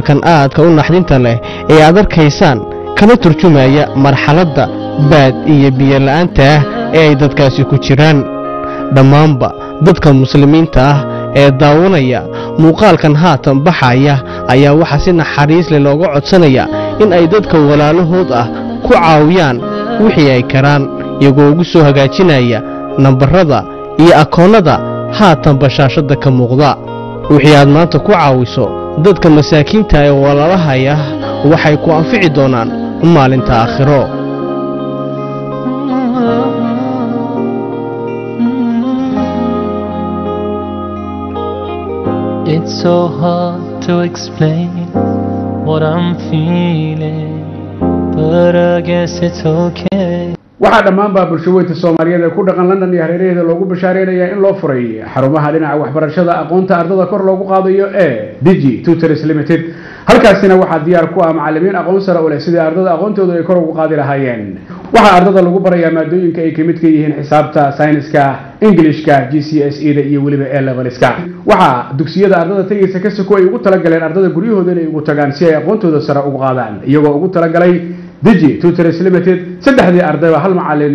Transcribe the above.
kan aadka u naxdinta leh ee aad arkaysaan kana turjumaya marxaladda baad iyo biyo la'aanta ah ee ay dadkaasi ku jiraan dhammaanba dadka muslimiinta ah ee daawanaya muuqaalkan haatan baxaya ayaa waxa si naxariis leh looga codsanaya in ay dadka walaalahood ah ku caawiyaan wixii ay karaan iyagoo ugu soo hagaajinaya nambarada iyo akoonnada haatan bashaashada ka muuqda wixii aad maanta ku caawiso dadka masaakiinta ee walaalahaya waxay ku anfici doonaan maalinta aakhiro It's so hard to explain what I'm feeling, but I guess it's okay. waxaa dhammaanba bulshooyinka Soomaaliyeed ee ku dhaqan London iyo hareeraheeda loogu bashaareeyay in loo furay xarumaha dhinaca waxbarashada aqoonta ardada kor loogu qaadayo ee Digi Tutors Limited halkaasina waxaa diyaar ku ah macallimiin aqoon sare u leh sidii ardada aqoontooda ay kor ugu qaadi lahaayeen waxaa ardada lagu barayaa maadooyinka ay ka mid ka yihiin xisaabta sayniska Englishka GCSE-da iyo waliba A-levelska waxaa dugsiyada ardada tagaysa ka soo ay ugu talagaleen ardada guryahooda inay ugu tagaan si ay aqoontooda sare ugu qaadaan iyagoo ugu talagalay Digi Tutors Limited saddexdii ardayba hal macallin